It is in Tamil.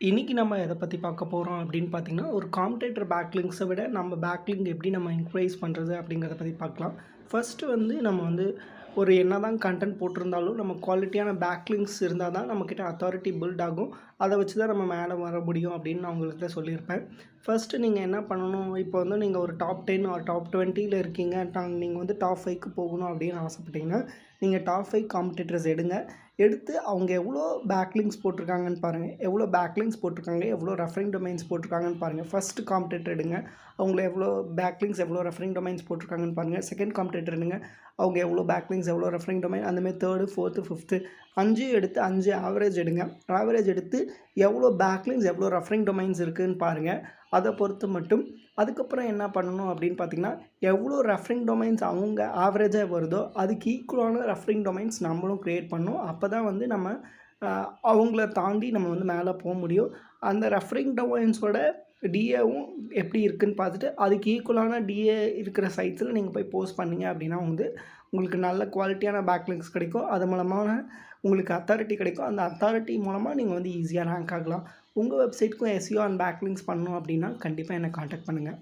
இன்னைக்கு நம்ம எத பத்தி பார்க்க போறோம் அப்படின்னு பார்த்தீங்கன்னா, ஒரு காம்படிட்டர் பேக்லிங்க்ஸ விட நம்ம பேக்லிங்க் எப்படி நம்ம இன்க்ரீஸ் பண்றது அப்படிங்கிறத பத்தி பார்க்கலாம். ஃபர்ஸ்ட்டு வந்து நம்ம வந்து ஒரு என்னதான் கன்டென்ட் போட்டிருந்தாலும், நம்ம குவாலிட்டியான பேக்லிங்க்ஸ் இருந்தா தான் நம்மகிட்ட அத்தாரிட்டி பில்ட் ஆகும். அத வச்சு தான் நம்ம மேல வர முடியும் அப்படின்னு நான் உங்கள்கிட்ட சொல்லியிருப்பேன். ஃபர்ஸ்ட்டு நீங்க என்ன பண்ணணும், இப்போ வந்து நீங்க ஒரு டாப் 10 ஆர் டாப் 20ல இருக்கீங்க. நீங்க வந்து டாப் 5க்கு போகணும் அப்படின்னு ஆசைப்பட்டீங்கன்னா, நீங்க டாப் 5 காம்படிட்டர்ஸ் எடுங்க. எடுத்து அவங்க எவ்வளோ பேக்லிங்க்ஸ் போட்டிருக்காங்கன்னு பாருங்க. எவ்வளோ பேக்லிங்க்ஸ் போட்டிருக்காங்க, எவ்வளோ ரெஃபரிங் டொமைன்ஸ் போட்டிருக்காங்கன்னு பாருங்க. ஃபர்ஸ்ட் காம்படிட்டர் எடுங்க. அவங்கள எவ்வளோ பேக்லிங்க்ஸ், எவ்வளோ ரெஃபரிங் டொமைன்ஸ் போட்டிருக்காங்கன்னு பாருங்க. செகண்ட் காம்படிட்டர் எடுங்க. அவங்க எவ்வளோ பேக்லிங்க்ஸ், எவ்வளோ ரெஃபரிங் டொமைன், அந்த மாரி 3, 4, 5 5 எடுத்து 5 ஆவரேஜ் எடுங்க. ஆவரேஜ் எடுத்து எவ்வளோ பேக்லிங்க்ஸ், எவ்வளோ ரெஃபரிங் டொமைன்ஸ் இருக்குன்னு பாருங்க. அத பொறுத்து மட்டும் அதுக்கப்புறம் என்ன பண்ணணும் அப்படின்னு பார்த்தீங்கன்னா, எவ்வளோ ரெஃபரிங் டொமைன்ஸ் அவங்க ஆவரேஜா வருதோ, அதுக்கு ஈக்குவலான ரெஃபரிங் டொமைன்ஸ் நம்மளும் கிரியேட் பண்ணணும். அப்பதான் வந்து நம்ம அவங்கள தாண்டி நம்ம வந்து மேல போ முடியும். அந்த ரெஃபரிங் டொமைன்ஸோட டிஏவும் எப்படி இருக்குன்னு பார்த்துட்டு, அதுக்கு ஈக்குவலான டிஏ இருக்கிற சைட்ஸில் நீங்க போய் போஸ்ட் பண்ணீங்க அப்படின்னா வந்து, உங்களுக்கு நல்ல குவாலிட்டியான பேக்லிங்க்ஸ் கிடைக்கும். அது மூலமான உங்களுக்கு அத்தாரிட்டி கிடைக்கும். அந்த அத்தாரிட்டி மூலமா நீங்க வந்து ஈஸியா ரேங்க் ஆகலாம். உங்க வெப்சைட்க்கும் எஸ்இஓ அண்ட் பேக்லிங்க்ஸ் பண்ணணும் அப்படின்னா, கண்டிப்பா என்ன கான்டாக்ட் பண்ணுங்க.